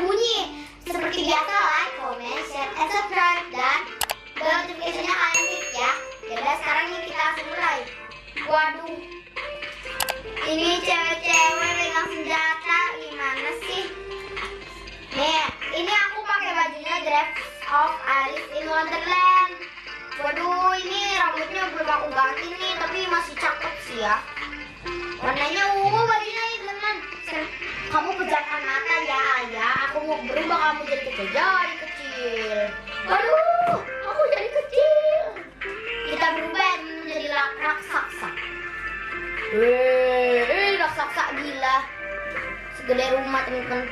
berbunyi. Seperti biasa, like, comment, share, and subscribe, dan bell notification-nya kalian klik ya. Yaudah, sekarang nih kita langsung mulai. Waduh, ini cewek-cewek pegang senjata, gimana sih? Nih, ini aku pakai bajunya Dress of Alice in Wonderland. Waduh, ini rambutnya belum aku ganti nih, tapi masih cakep sih ya. Warnanya ungu bajunya nih teman. Kamu pejamkan mata ya ayah. Aku mau berubah kamu jadi kecil. Jadi kecil. Waduh, aku jadi kecil. Kita berubah menjadi raksasa. Raksasa gila. Segede rumah teman-teman.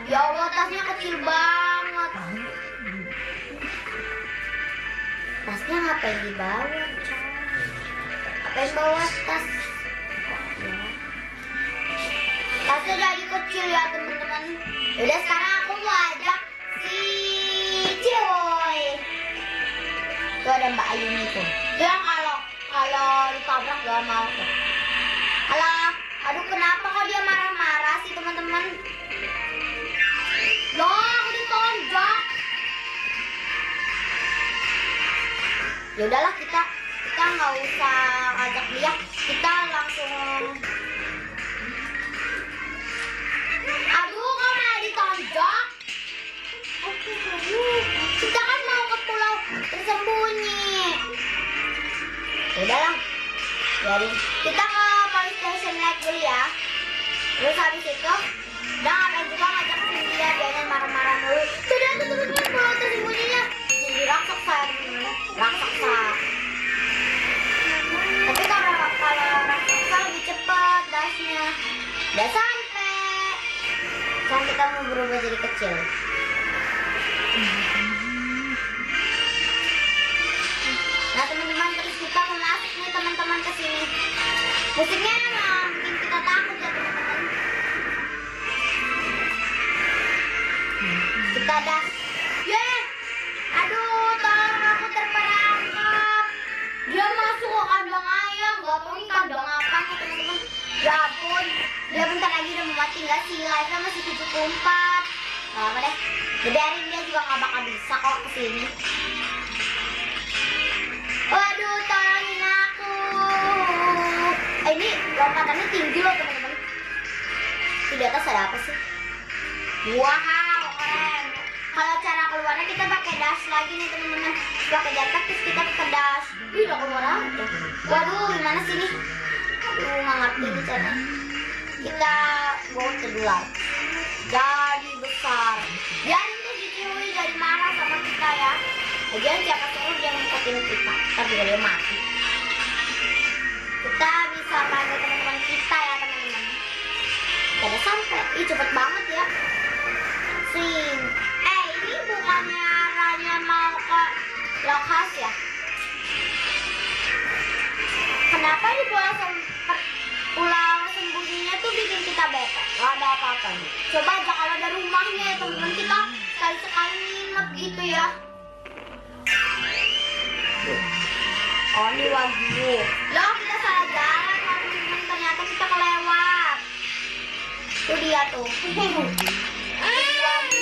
Ya Allah, tasnya kecil banget. Tasnya ngapain di bawah? Ngapain bawa tas? Tasnya jadi kecil ya teman-teman. Udah, sekarang aku mau ajak si Ciwoy. Tuh ada Mbak Ayuni tuh. Dia kalau ditabrak gak mau tuh. Aduh, kenapa kok dia marah-marah sih teman-teman? Loh, aku ditonjok. Ya udahlah, kita nggak usah ajak dia, kita langsung. Aduh, kok malah ditonjok? Kita kan mau ke pulau tersembunyi. Ya udahlah, biarin. Kita ke police station naik dulu ya. Terus habis itu udah ngapain juga ngajak dia jangan marah-marah dulu. Sudah tutup pulau tersembunyinya. Jadi raksasa. Tapi kalau raksasa lebih cepat dashnya. Udah sampai. Sekarang kita mau berubah jadi kecil. Nah teman-teman, terus kita mau masuk nih teman-teman ke sini. Musiknya emang bikin kita takut ya teman-teman. Kita dash. Aduh, tolong, aku terperangkap. Dia masuk ke kandang ayam. Gak tau ini kandang apa nih teman-teman. Ya ampun, dia bentar lagi udah mau mati gak sih? Live-nya masih 74. Gak apa deh, biarin, dia juga gak bakal bisa kok kesini. Waduh, tolongin aku. Ini lompatannya tinggi loh teman-teman. Di atas ada apa sih? Wow, keren. Kalau cara keluarnya kita pakai dash lagi nih teman-teman. Pakai jetpack terus kita pakai dash. Ih, udah keluar aja. Waduh, gimana sih nih? Aduh, nggak ngerti nih caranya. Kita go to the light. Jadi besar. Biarin tuh si Ciwi jadi marah sama kita ya. Lagian siapa suruh dia ngikutin kita. Tapi dia mati. Kita bisa panggil teman-teman kita ya teman-teman. Kita udah sampai. Ih, cepet banget ya. Sing. Ini bukannya arahnya mau ke lokasi ya? Kenapa di pulau sembunyinya tuh bikin kita bete? Gak ada apa-apa nih. Coba aja kalau ada rumahnya ya teman-teman, kita sekali-sekali nginep gitu ya. Oh, ini wagyu. Loh, kita salah jalan teman-teman, ternyata kita kelewat. Tuh dia tuh.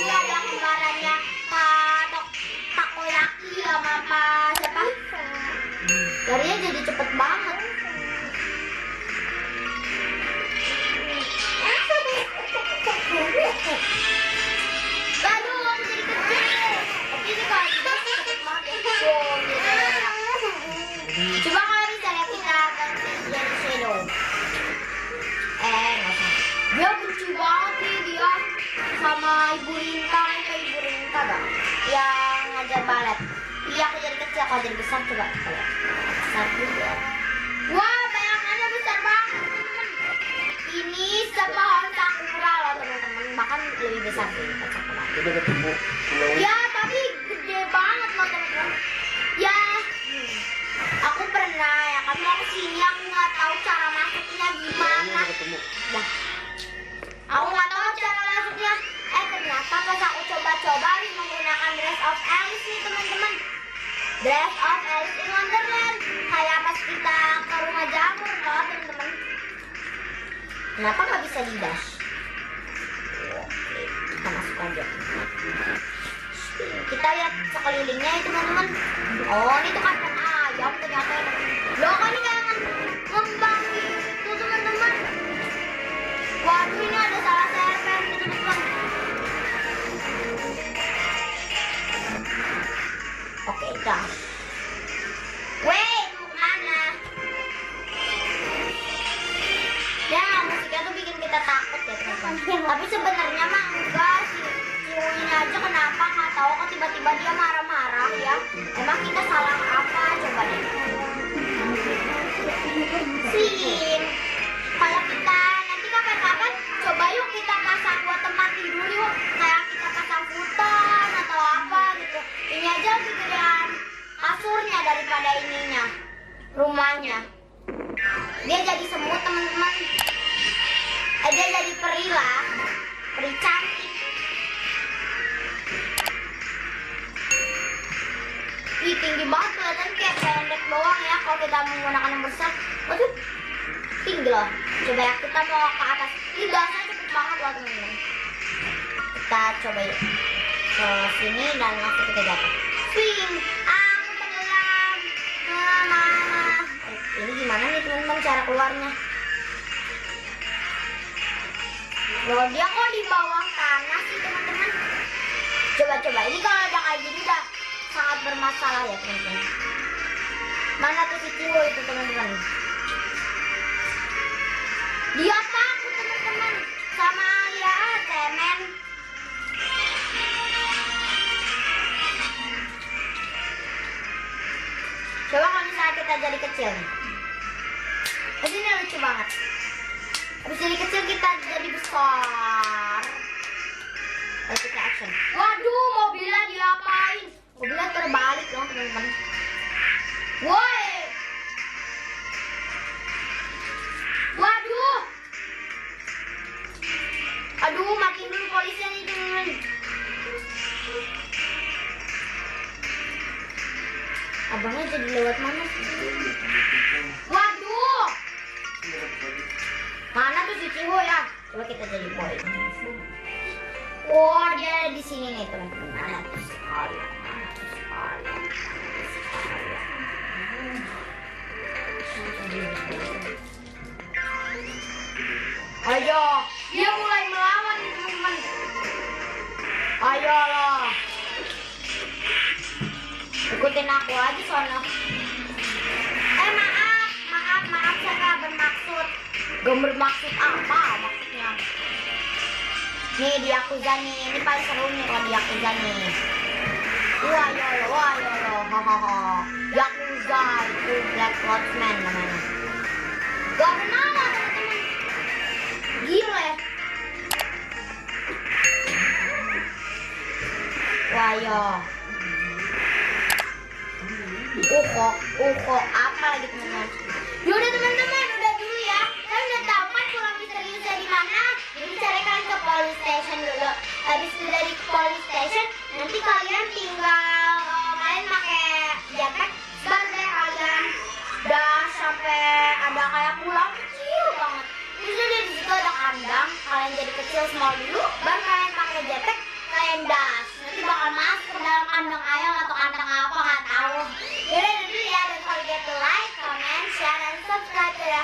Ada kembarannya takoyaki sama apa siapa? Larinya jadi cepet banget. Aduh, aku jadi kecil. Tapi ini kalau kita cepet banget ya. Coba kalian bisa lihat kita ganti jadi shadow. Nggak usah. Dia benci banget nih dia sama Ibu Rinta. Ibu Rinta gak? Yang ngajar balet. Iya, aku jadi kecil, aku jadi besar. Coba kita lihat. Besar juga. Wah, bayangannya besar banget teman-teman. Ini sepohon sakura loh teman-teman. Bahkan lebih besar sih sakura. Udah ketemu pulau. Ya, tapi gede banget loh teman-teman. Ya, aku pernah ya kan mau kesini, aku nggak tahu cara masuknya gimana. Nah, aku nggak tahu cara masuknya. Ternyata pas aku coba-coba nih menggunakan Dress of Alice nih teman-teman. Dress of Alice in Wonderland. Kayak pas kita ke rumah jamur loh teman-teman. Kenapa nggak bisa di dash? kita masuk aja. Kita lihat sekelilingnya ya teman-teman. Oh, ini tuh kandang ayam ternyata. Loh, kok ini kayak ngembang gitu teman-teman. Waduh, ini ada salah server nih teman-teman. Oke, dah. Wait, mana? Ya, musiknya tuh bikin kita takut ya teman-teman. Tapi sebenarnya mah enggak sih. Ini aja kenapa nggak tahu kok tiba-tiba dia marah-marah ya. Emang kita salah apa coba deh. Sin, kalau kita nanti kapan-kapan coba yuk kita pasang buat tempat tidur yuk. Kayak kita pasang futon atau apa gitu. Ini aja lebih gedean kasurnya daripada ininya, rumahnya. Dia jadi semut teman-teman. Dia jadi peri lah, peri cantik. Ih, tinggi banget kelihatan kayak pendek doang ya kalau kita menggunakan yang besar. Waduh, tinggi loh. Coba ya kita mau ke atas. Ini gasnya cepet banget loh teman-teman. Kita coba yuk ke sini dan langsung kita jatuh. Swing, aku tenggelam. Mama. Ini gimana nih teman-teman cara keluarnya? Loh, dia kok di bawah tanah sih teman-teman? Coba-coba. Ini kalau udah kayak gini udah sangat bermasalah ya teman-teman. Mana tuh si Ciwo itu teman-teman? Dia takut teman-teman sama ya cemen. Coba kalau misalnya kita jadi kecil nih. Ini lucu banget. Habis jadi kecil kita jadi besar. Lalu kita action. Waduh, mobilnya diapain? Mobilnya terbalik dong teman-teman. Woi. Waduh. Aduh, matiin dulu polisi nih teman-teman. Abangnya jadi lewat mana sih? Waduh. Mana tuh si Ciho ya? Coba kita jadi boy. Wah, dia di sini nih teman-teman. Mana tuh sekali. Ayo, dia mulai melawan nih teman-teman. Ayo loh. Ikutin aku aja soalnya. Maaf, saya nggak bermaksud. Gak bermaksud apa maksudnya? Nih di Yakuza nih, ini paling seru nih kalau di Yakuza nih. Wah yolo, hahaha. Yakuza itu Black Watchman namanya. Gak ada nama teman-teman. Gila ya. Wah yo. Apa lagi teman-teman? Yaudah teman-teman, udah dulu ya. Kalian udah tahu kan pulang misteriusnya di mana? Jadi cari kalian ke police station dulu. Habis itu dari police station, nanti kalian tinggal kalian pakai jaket. Baru deh kalian udah sampai ada kayak pulau kecil banget. Terus dari situ ada kandang. Kalian jadi kecil small dulu. Baru kalian pakai jaket, kalian dash. Nanti bakal masuk ke dalam kandang ayam atau kandang apa nggak tahu. Yaudah dulu ya, don't forget to like, comment, share, dan subscribe ya.